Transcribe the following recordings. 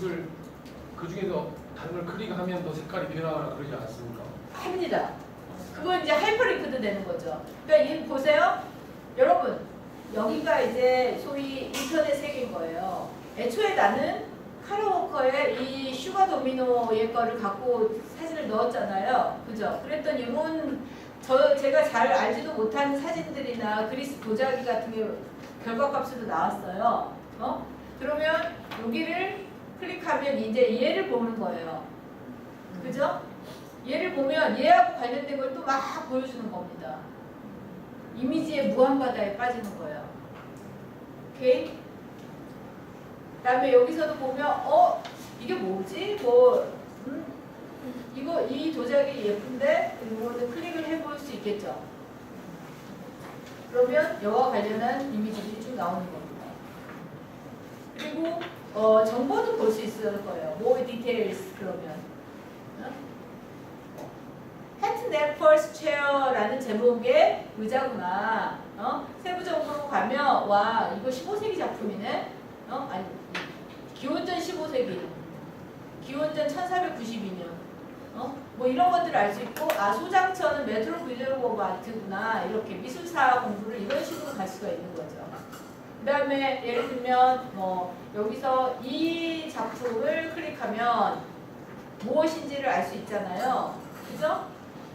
그걸 그 중에서 다른 걸 클릭하면 더 색깔이 변하거나 그러지 않습니까? 합니다. 그건 이제 하이퍼링크도 되는 거죠. 그러니까 이 보세요. 여러분, 여기가 이제 소위 인터넷 세계인 거예요. 애초에 나는 카라워커의 이 슈가 도미노의 거를 갖고 사진을 넣었잖아요. 그죠? 그랬더니 제가 잘 알지도 못하는 사진들이나 그리스 도자기 같은 게 결과값으로 나왔어요. 그러면 여기를 클릭하면 이제 얘를 보는 거예요. 그죠? 얘를 보면 얘하고 관련된 걸 또 막 보여주는 겁니다. 이미지의 무한바다에 빠지는 거예요. 오케이? 그 다음에 여기서도 보면 이게 뭐지? 이 도자기 예쁜데 이거는 클릭을 해볼 수 있겠죠. 그러면 여와 관련한 이미지들이 쭉 나오는 겁니다. 그리고 정보도 볼 수 있을 거예요. More details 그러면. Hat, neck, purse, chair라는 제목의 의자구나. 세부적으로 가면 와 이거 15세기 작품이네. 아니 기원전 15세기, 기원전 1492년. 뭐 이런 것들을 알 수 있고 소장처는 메트로 빌레오 오브 아트구나. 이렇게 미술사 공부를 이런 식으로 갈 수가 있는 거죠. 그 다음에 예를 들면 여기서 이 작품을 클릭하면 무엇인지를 알 수 있잖아요. 그죠?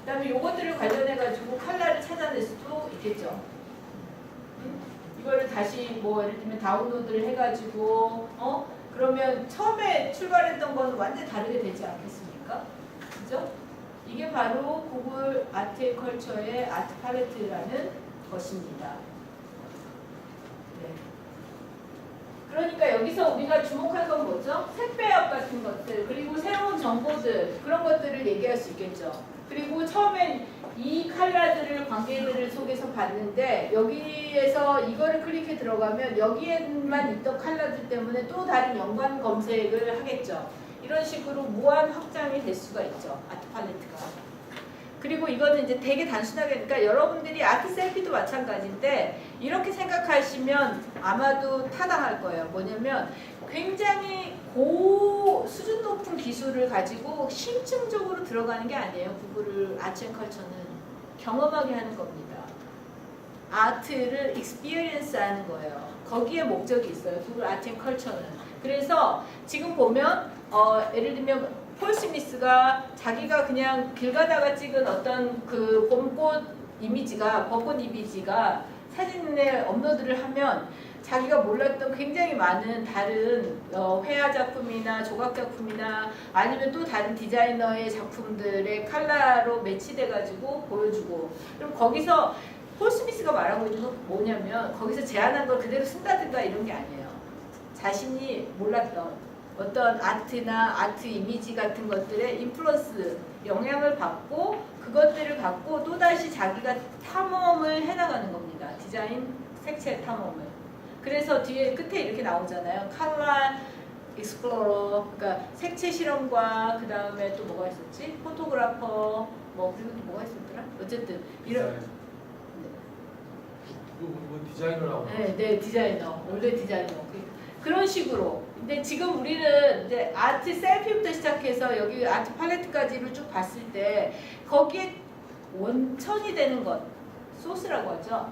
그 다음에 요것들을 관련해가지고 컬러를 찾아낼 수도 있겠죠. 이거를 다시 예를 들면 다운로드를 해가지고 그러면 처음에 출발했던 거는 완전히 다르게 되지 않겠습니까? 그죠? 이게 바로 구글 아트 앤 컬처의 아트 팔레트라는 것입니다. 네. 그러니까 여기서 우리가 주목할 건 뭐죠? 색배합 같은 것들, 그리고 새로운 정보들, 그런 것들을 얘기할 수 있겠죠. 그리고 처음엔 이 컬러들을 관계들을 속에서 봤는데 여기에서 이거를 클릭해 들어가면 여기에만 있던 컬러들 때문에 또 다른 연관 검색을 하겠죠. 이런 식으로 무한 확장이 될 수가 있죠. 아트 팔레트가. 그리고 이거는 이제 되게 단순하게, 그러니까 여러분들이 아트 셀피도 마찬가지인데 이렇게 생각하시면 아마도 타당할 거예요. 뭐냐면 굉장히 수준 높은 기술을 가지고 심층적으로 들어가는 게 아니에요. 구글 아트 앤 컬처는 경험하게 하는 겁니다. 아트를 익스피리언스 하는 거예요. 거기에 목적이 있어요. 구글 아트 앤 컬처는. 그래서 지금 보면 예를 들면 폴 스미스가 자기가 그냥 길 가다가 찍은 어떤 그 벚꽃 이미지가 사진에 업로드를 하면 자기가 몰랐던 굉장히 많은 다른 회화 작품이나 조각 작품이나 아니면 또 다른 디자이너의 작품들의 컬러로 매치돼 가지고 보여주고, 그럼 거기서 폴 스미스가 말하고 있는 건 뭐냐면 거기서 제안한 걸 그대로 쓴다든가 이런 게 아니에요. 자신이 몰랐던 어떤 아트나 아트 이미지 같은 것들의 인플루언스, 영향을 받고 그것들을 갖고 또다시 자기가 탐험을 해나가는 겁니다. 디자인 색채 탐험을. 그래서 뒤에 끝에 이렇게 나오잖아요. 컬러 익스플로러, 그러니까 색채 실험과 그 다음에 또 뭐가 있었지? 포토그래퍼, 그리고 또 뭐가 있었더라? 어쨌든 이런. 뭐 디자이너라고. 네, 디자이너. 원래 디자이너. 그런 식으로. 근데 지금 우리는 이제 아트 셀피부터 시작해서 여기 아트 팔레트까지를 쭉 봤을 때 거기에 원천이 되는 것, 소스라고 하죠.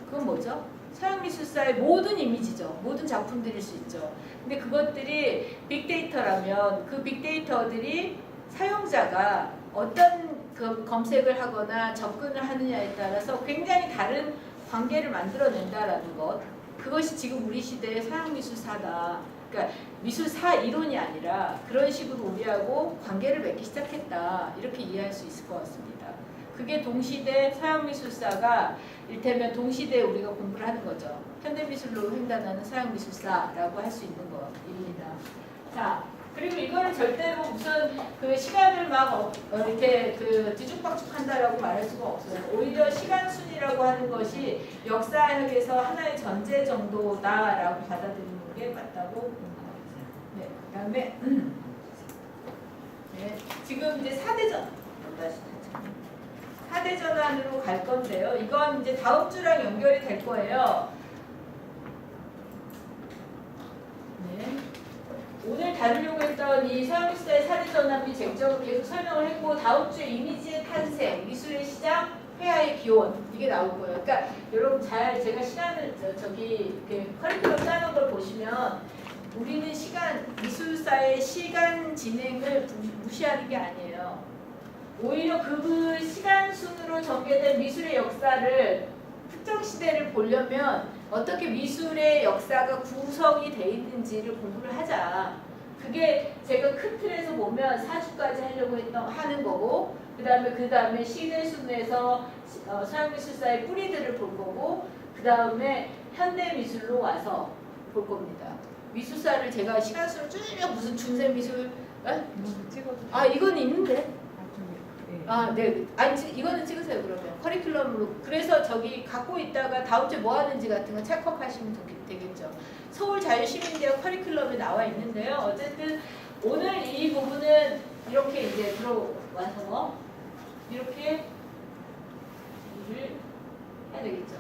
그건 뭐죠? 서양 미술사의 모든 이미지죠. 모든 작품들일 수 있죠. 근데 그것들이 빅데이터라면 그 빅데이터들이 사용자가 어떤 그 검색을 하거나 접근을 하느냐에 따라서 굉장히 다른 관계를 만들어낸다라는 것. 그것이 지금 우리 시대의 서양 미술사다. 그러니까 미술사 이론이 아니라 그런 식으로 우리하고 관계를 맺기 시작했다. 이렇게 이해할 수 있을 것 같습니다. 그게 동시대 서양 미술사가 일테면 동시대에 우리가 공부를 하는 거죠. 현대미술로 횡단하는 서양 미술사라고 할 수 있는 것입니다. 자, 그리고 이거는 절대로 무슨 그 시간을 막 이렇게 그 뒤죽박죽 한다라고 말할 수가 없어요. 오히려 시간순이라고 하는 것이 역사학에서 하나의 전제 정도다라고 받아들이는 게 맞다고 봅니다. 네, 그 다음에 네, 지금 이제 4대 전환으로 갈 건데요. 이건 이제 다음 주랑 연결이 될 거예요. 네. 오늘 오늘 다루려고 했던 이 서양미술사의 사대전환 및 쟁점을 계속 설명을 했고 다음 주에 이미지의 탄생, 미술의 시작, 회화의 기원 이게 나올 거예요. 그러니까 여러분 잘 제가 시간을 저기 이렇게 커리큘럼 짜는 걸 보시면 우리는 미술사의 시간 진행을 무시하는 게 아니에요. 오히려 그 시간 순으로 전개된 미술의 역사를 특정 시대를 보려면 어떻게 미술의 역사가 구성이 돼 있는지를 공부를 하자. 그게 제가 큰 틀에서 보면 사주까지 하려고 하는 거고 그 다음에 시대 순에서 서양미술사의 뿌리들을 볼 거고 그 다음에 현대미술로 와서 볼 겁니다. 미술사를 제가 시간수로 쭉 무슨 중세미술 아 이건 있는데 네. 아니 이거는 찍으세요 그러면 커리큘럼으로. 그래서 저기 갖고 있다가 다음 주에 뭐 하는지 같은 거 체크하시면 되겠죠. 서울자유시민대학 커리큘럼에 나와 있는데요. 어쨌든 오늘 이 부분은 이렇게 이제 들어와서 이렇게 일을 해야 되겠죠.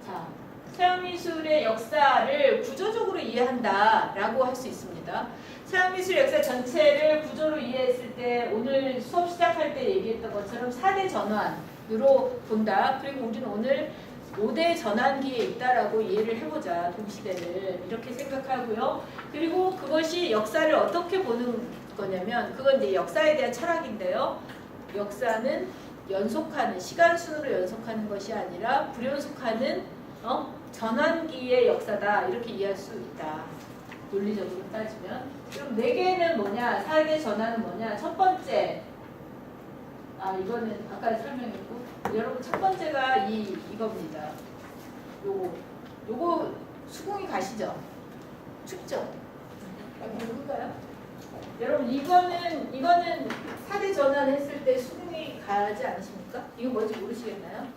자, 서양미술의 역사를 구조적으로 이해한다라고 할 수 있습니다. 서양미술 역사 전체를 구조로 이해했을 때 오늘 수업 시작할 때 얘기했던 것처럼 4대 전환으로 본다. 그리고 우리는 오늘 5대 전환기에 있다라고 이해를 해보자. 동시대를 이렇게 생각하고요. 그리고 그것이 역사를 어떻게 보는 거냐면 그건 이제 역사에 대한 철학인데요. 역사는 연속하는 시간순으로 연속하는 것이 아니라 불연속하는 전환기의 역사다. 이렇게 이해할 수 있다. 논리적으로 따지면. 그럼 4개는 뭐냐? 4대 전환은 뭐냐? 첫 번째 이거는 아까 설명했고 여러분 첫 번째가 이겁니다. 요거 수긍이 가시죠? 춥죠? 누굴까요? 여러분 이거는 4대 전환 했을 때 수긍이 가지 않으십니까? 이거 뭔지 모르시겠나요?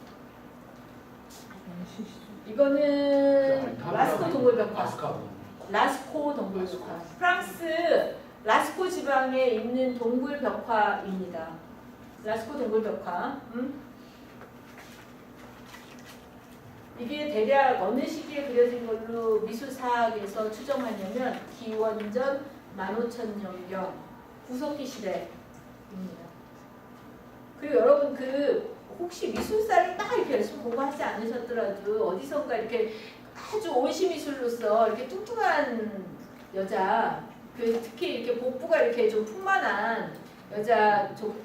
이거는 라스코 동굴벽화. 라스코 동굴벽화. 프랑스 라스코 지방에 있는 동굴벽화입니다. 라스코 동굴벽화. 이게 대략 어느 시기에 그려진 걸로 미술사학에서 추정하냐면 기원전 15,000년경 구석기 시대입니다. 그리고 여러분 혹시 미술사를 막 이렇게 열심히 공부하지 않으셨더라도 어디선가 이렇게 아주 온시미술로서 이렇게 뚱뚱한 여자, 특히 이렇게 복부가 이렇게 좀 풍만한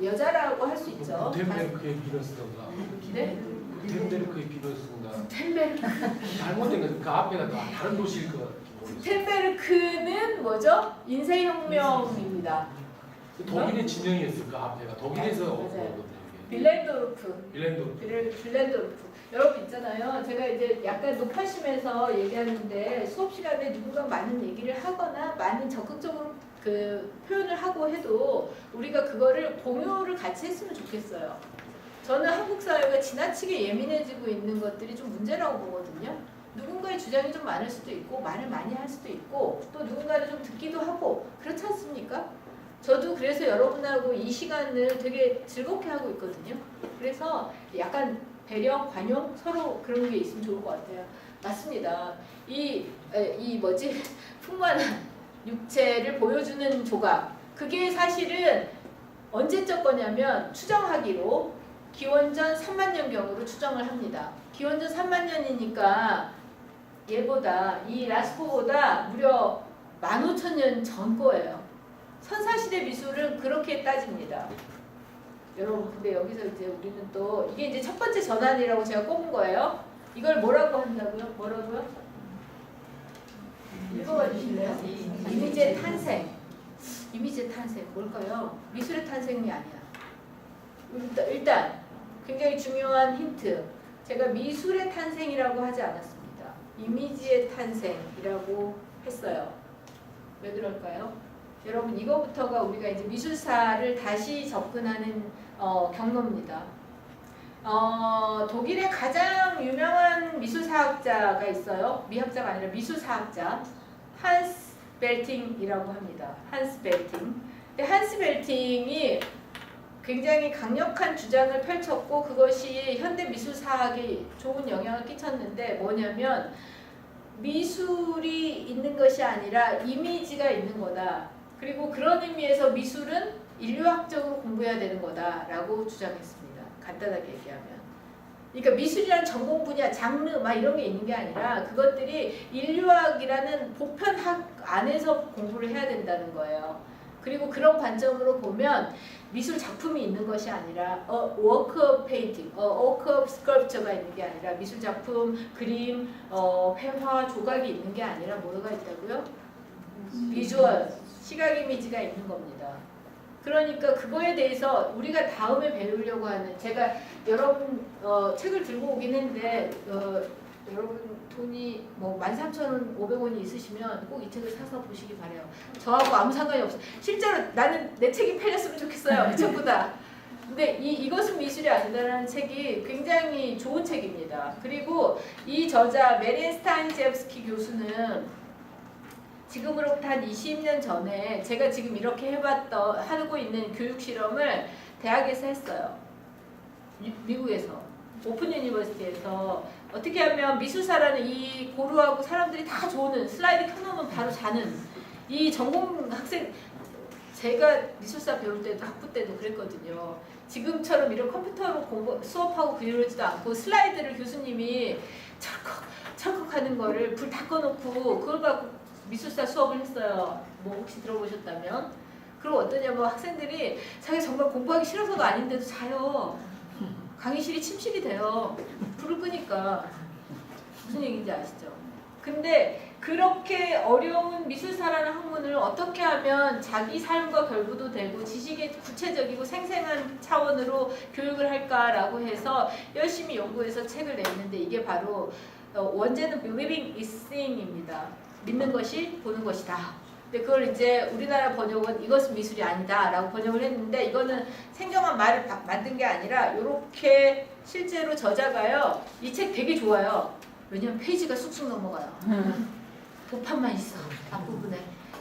여자라고 할 수 있죠. 구텐베르크의 비너스던가. 네? 구텐베르크의 비너스던가. 구텐베르크. 잘못된 그 앞에가 다른 도시일 것 같아요. 구텐베르크는 뭐죠? 인쇄혁명입니다. 독일의 진영이었을 그 앞에가 독일에서 맞아요. 빌렌도르프. 빌렌도르프. 여러분 있잖아요. 제가 이제 약간 높아심에서 얘기하는데 수업 시간에 누군가 많은 얘기를 하거나 많은 적극적으로 그 표현을 하고 해도 우리가 그거를 공유를 같이 했으면 좋겠어요. 저는 한국 사회가 지나치게 예민해지고 있는 것들이 좀 문제라고 보거든요. 누군가의 주장이 좀 많을 수도 있고 말을 많이 할 수도 있고 또 누군가를 좀 듣기도 하고 그렇지 않습니까? 저도 그래서 여러분하고 이 시간을 되게 즐겁게 하고 있거든요. 그래서 약간 배려, 관용 서로 그런 게 있으면 좋을 것 같아요. 맞습니다. 풍만한 육체를 보여주는 조각. 그게 사실은 언제적 거냐면 추정하기로 기원전 30,000년경으로 추정을 합니다. 기원전 30,000년이니까 얘보다 이 라스코보다 무려 15,000년 전 거예요. 선사시대 미술은 그렇게 따집니다. 여러분 근데 여기서 이제 우리는 또 이게 이제 첫 번째 전환이라고 제가 꼽은 거예요. 이걸 뭐라고 한다고요? 뭐라고요? 읽어봐 주실래요? 이미지의 탄생. 이미지의 탄생 뭘까요? 미술의 탄생이 아니야. 일단 굉장히 중요한 힌트. 제가 미술의 탄생이라고 하지 않았습니다. 이미지의 탄생이라고 했어요. 왜 그럴까요? 여러분 이거부터가 우리가 이제 미술사를 다시 접근하는 경로입니다. 독일의 가장 유명한 미술사학자가 있어요. 미학자가 아니라 미술사학자 한스 벨팅이라고 합니다. 한스 벨팅. 근데 한스 벨팅이 굉장히 강력한 주장을 펼쳤고 그것이 현대 미술사학에 좋은 영향을 끼쳤는데 뭐냐면 미술이 있는 것이 아니라 이미지가 있는 거다. 그리고 그런 의미에서 미술은 인류학적으로 공부해야 되는 거다라고 주장했습니다. 간단하게 얘기하면. 그러니까 미술이란 전공 분야, 장르 막 이런 게 있는 게 아니라 그것들이 인류학이라는 보편학 안에서 공부를 해야 된다는 거예요. 그리고 그런 관점으로 보면 미술 작품이 있는 것이 아니라 work of painting, work of sculpture가 있는 게 아니라 미술 작품, 그림, 회화, 조각이 있는 게 아니라 뭐가 있다고요? 비주얼, 시각 이미지가 있는 겁니다. 그러니까 그거에 대해서 우리가 다음에 배우려고 하는, 제가 여러분 책을 들고 오긴 했는데 여러분 돈이 뭐 13,500원이 있으시면 꼭 이 책을 사서 보시기 바래요. 저하고 아무 상관이 없어요. 실제로 나는 내 책이 팔렸으면 좋겠어요. 이 책보다. 근데 이것은 미술이 아니다라는 책이 굉장히 좋은 책입니다. 그리고 이 저자 메린 스타인제프스키 교수는 지금으로부터 한 20년 전에 제가 지금 이렇게 하고 있는 교육 실험을 대학에서 했어요. 미국에서. 오픈 유니버시티에서 어떻게 하면 미술사라는 이 고루하고 사람들이 다 좋아하는, 슬라이드 켜놓으면 바로 자는 이 전공 학생, 제가 미술사 배울 때도 학부 때도 그랬거든요. 지금처럼 이런 컴퓨터로 수업하고 그러지도 않고 슬라이드를 교수님이 철컥 하는 거를 불 다 꺼놓고 그걸 갖고 미술사 수업을 했어요. 뭐 혹시 들어보셨다면. 그리고 어떠냐면 학생들이 자기 정말 공부하기 싫어서도 아닌데도 자요. 강의실이 침실이 돼요. 불을 끄니까. 무슨 얘기인지 아시죠? 근데 그렇게 어려운 미술사라는 학문을 어떻게 하면 자기 삶과 결부도 되고 지식의 구체적이고 생생한 차원으로 교육을 할까라고 해서 열심히 연구해서 책을 냈는데 이게 바로 원제는 Believing is Seeing입니다. 믿는 것이 보는 것이다. 근데 그걸 이제 우리나라 번역은 이것은 미술이 아니다 라고 번역을 했는데 이거는 생경한 말을 만든 게 아니라 이렇게 실제로 저자가요 이 책 되게 좋아요. 왜냐면 페이지가 쑥쑥 넘어가요. 도판만 있어 앞부분에.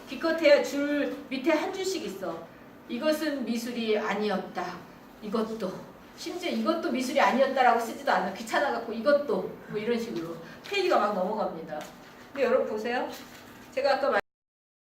기껏해야 줄 밑에 한 줄씩 있어. 이것은 미술이 아니었다. 이것도 심지어 이것도 미술이 아니었다라고 쓰지도 않아. 귀찮아갖고 이것도 뭐 이런 식으로 페이지가 막 넘어갑니다. 근데 여러분 보세요. 제가 아까